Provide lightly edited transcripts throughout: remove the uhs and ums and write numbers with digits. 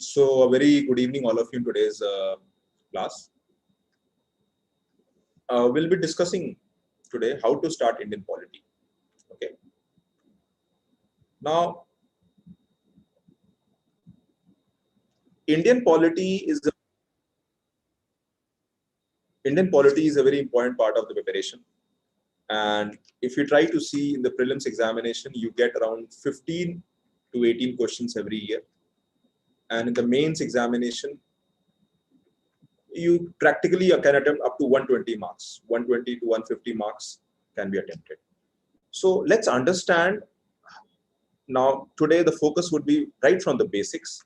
So a very good evening all of you in today's class. We'll be discussing today how to start Indian polity. Okay. Now, Indian polity is a very important part of the preparation. And if you try to see in the prelims examination, you get around 15 to 18 questions every year. And in the mains examination, you practically can attempt up to 120 marks. 120 to 150 marks can be attempted. So let's understand. Now, today the focus would be right from the basics.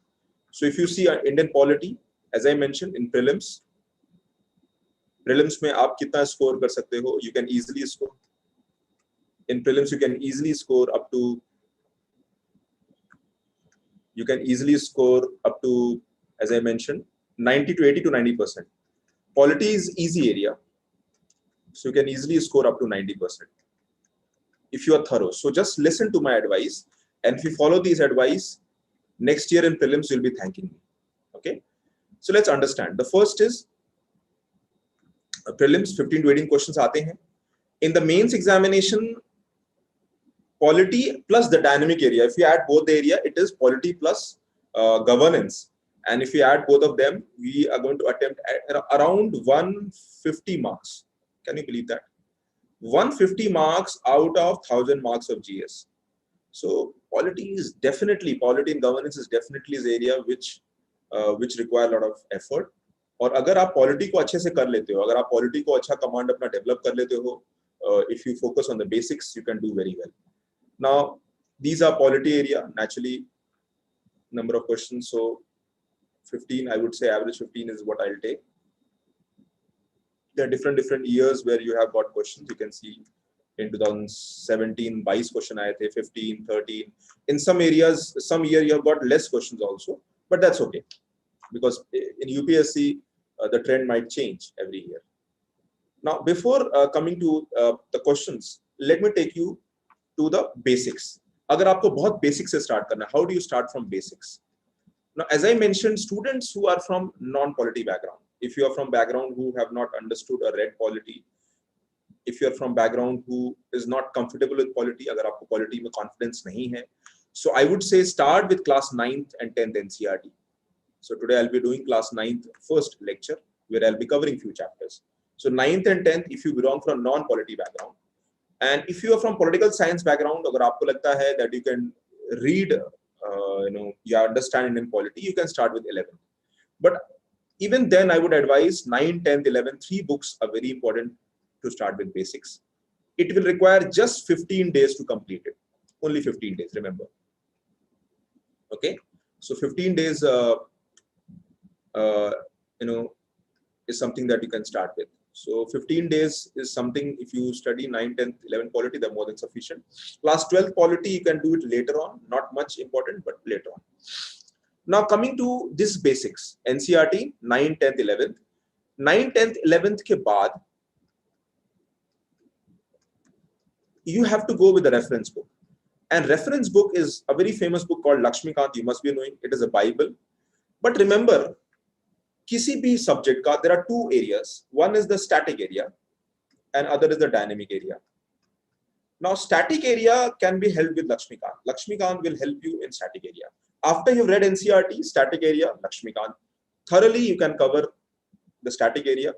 So if you see Indian polity, as I mentioned in prelims में आप कितना score कर सकते हो? You can easily score. In prelims, you can easily score up to. You can easily score up to, as I mentioned, 90 to 80 to 90%. Polity is easy area, so you can easily score up to 90% if you are thorough. So just listen to my advice, and if you follow these advice, next year in prelims you'll be thanking me. Okay, so let's understand. The first is prelims 15 to 18 questions आते हैं. In the mains examination, polity plus the dynamic area. If you add both the area, it is polity plus governance. And if you add both of them, we are going to attempt around 150 marks. Can you believe that? 150 marks out of 1000 marks of GS. So polity and governance is definitely the area which require a lot of effort. और अगर आप polity को अच्छे से कर लेते हो, अगर आप polity को अच्छा command अपना develop कर लेते हो, if you focus on the basics, you can do very well. Now, these are polity area, naturally, number of questions. So 15, I would say average 15 is what I'll take. There are different years where you have got questions. You can see in 2017, 22 question आए थे, 15, 13. In some areas, some year you have got less questions also, but that's okay. Because in UPSC, the trend might change every year. Now, before coming to the questions, let me take you to the basics. अगर आपको बहुत basics से start करना, how do you start from basics? Now, as I mentioned, students who are from non-polity background, if you are from background who have not understood or read polity, if you are from background who is not comfortable with polity, अगर आपको polity में confidence नहीं है, so I would say start with class 9th and 10th NCERT. So today I'll be doing class 9th first lecture where I'll be covering few chapters. So 9th and 10th, if you belong from non-polity background, and if you are from political science background, अगर आपको लगता है that you can read, you understand Indian polity, you can start with 11th. But even then, I would advise 9th, 10th, 11th, 3 books are very important to start with basics. It will require just 15 days to complete it. Only 15 days, remember. Okay, so 15 days, is something that you can start with. So 15 days is something, if you study 9th, 10th, 11th polity, they're more than sufficient. Class 12th polity, you can do it later on. Not much important, but later on. Now coming to this basics, NCERT, 9th, 10th, 11th. 9th, 10th, 11th ke baad, you have to go with the reference book. And reference book is a very famous book called Lakshmikant. You must be knowing. It is a Bible. But remember, किसी भी subject का, there are 2 areas. One is the static area and other is the dynamic area. Now, static area can be helped with Lakshmikant. Lakshmikant will help you in static area. After you've read NCERT, static area, Lakshmikant, thoroughly you can cover the static area.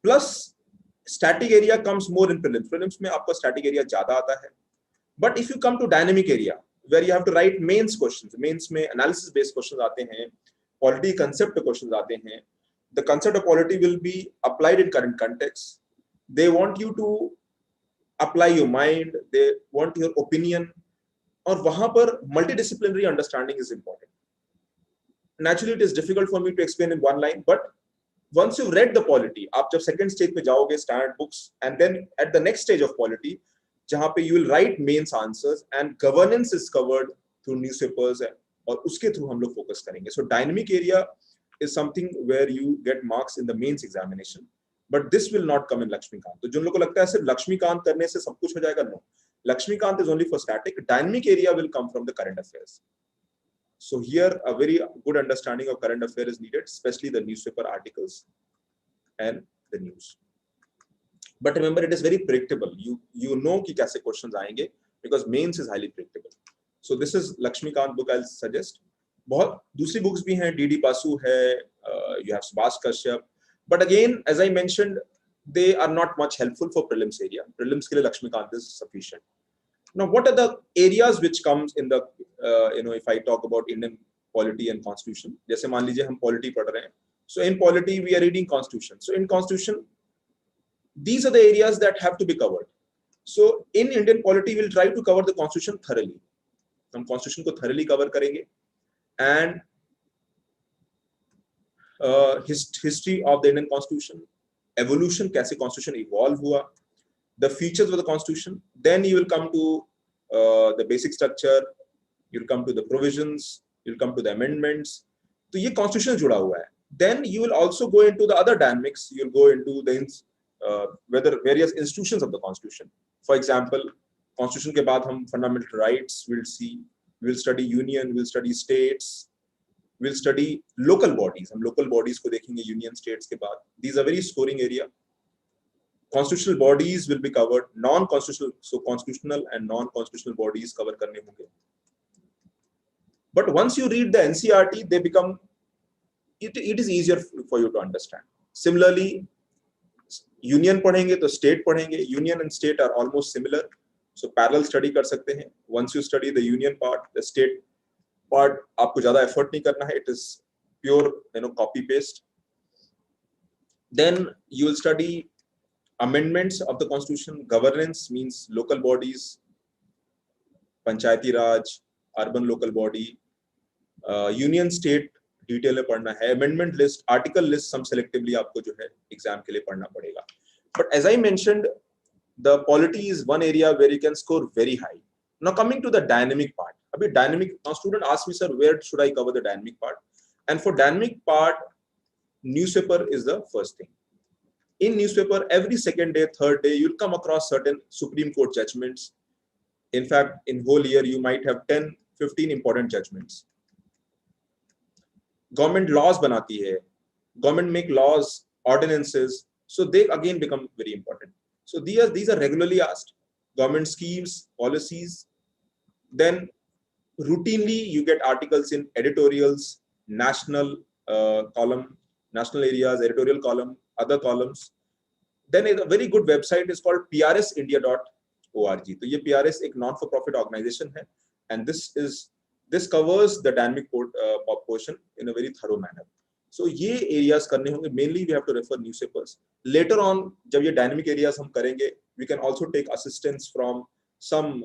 Plus, static area comes more in prelims. Prelims में आपको static area ज़्यादा आता है. But if you come to dynamic area, where you have to write mains questions, mains में analysis based questions आते हैं, polity concept questions आते हैं. The concept of polity will be applied in current context. They want you to apply your mind. They want your opinion. और वहाँ पर multidisciplinary understanding is important. Naturally, it is difficult for me to explain in one line, but once you've read the polity, आप जब second stage पे जाओगे, standard books, and then at the next stage of polity, जहाँ पे you will write mains answers and governance is covered through newspapers और उसके through हम लोग फोकस करेंगे. So dynamic area is something where you get marks in the mains examination, but this will not come in Lakshmikant. तो जिन लोगों को लगता है सिर्फ Lakshmikant करने से सब कुछ हो जाएगा, no. Lakshmikant is only for static. Dynamic area will come from the current affairs. So here a very good understanding of current affair is needed, especially the newspaper articles and the news. But remember, it is very predictable. You know कि कैसे questions आएंगे, because mains is highly predictable. So this is Lakshmikant book I'll suggest. बहुत दूसरी books भी हैं, D.D. Basu है, you have Subhash Kashyap. But again, as I mentioned, they are not much helpful for prelims area. Prelims के लिए Lakshmikant is sufficient. Now, what are the areas which comes in the, if I talk about Indian polity and constitution, जैसे मान लीजिए हम polity पढ़ रहे हैं. So in polity, we are reading constitution. So in constitution, these are the areas that have to be covered. So in Indian polity, we'll try to cover the constitution thoroughly. हम constitution को thoroughly cover करेंगे. And history of the Indian constitution, evolution, कैसे constitution evolve हुआ, the features of the constitution. Then you will come to the basic structure, you'll come to the provisions, you'll come to the amendments. तो ये constitution जुड़ा हुआ है. Then you will also go into the other dynamics. You'll go into the whether various institutions of the constitution. For example, constitution के बाद हम fundamental rights will see, we'll study union, we'll study states, we'll study local bodies. हम local bodies को देखेंगे union states के बाद. These are very scoring area. Constitutional bodies will be covered. Non-constitutional, so constitutional and non-constitutional bodies cover करने होंगे. But once you read the NCERT, they become, it is easier for you to understand. Similarly, union पढ़ेंगे तो state पढ़ेंगे. Union and state are almost similar. So parallel study कर सकते हैं. Once you study the union part, the state part, आपको ज़्यादा effort नहीं करना है. It is pure, copy paste. Then you will study amendments of the constitution. Governance means local bodies, panchayati raj, urban local body, union state detail में पढ़ना है. Amendment list, article list, some selectively आपको जो है exam के लिए पढ़ना पड़ेगा. But as I mentioned, the polity is one area where you can score very high. Now coming to the dynamic part. अभी dynamic, now student asked me, sir, where should I cover the dynamic part? And for dynamic part, newspaper is the first thing. In newspaper, every second day, third day, you'll come across certain Supreme Court judgments. In fact, in whole year, you might have 10, 15 important judgments. Government laws banati hai. Government make laws, ordinances. So they again become very important. So these are regularly asked. Government schemes, policies. Then routinely you get articles in editorials, national column, national areas, editorial column, other columns. Then a very good website is called prsindia.org. So ये PRS एक non-for-profit organization है, and this covers the dynamic portion in a very thorough manner. So ये areas करने होंगे. Mainly we have to refer newspapers. Later on, जब ये dynamic areas हम करेंगे, we can also take assistance from some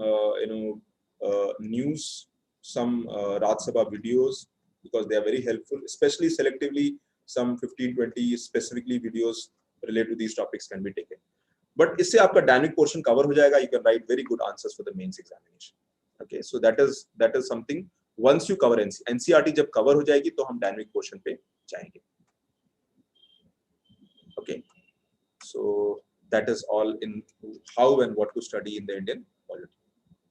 news, some Raj Sabha videos, because they are very helpful, especially selectively. Some 15-20 specifically videos related to these topics can be taken. But इससे आपका dynamic portion cover हो जाएगा. You can write very good answers for the mains examination. Okay, so that is something. Once you cover NCERT जब cover हो जाएगी तो हम dynamic portion पे जाएंगे. Okay, so that is all in how and what to study in the Indian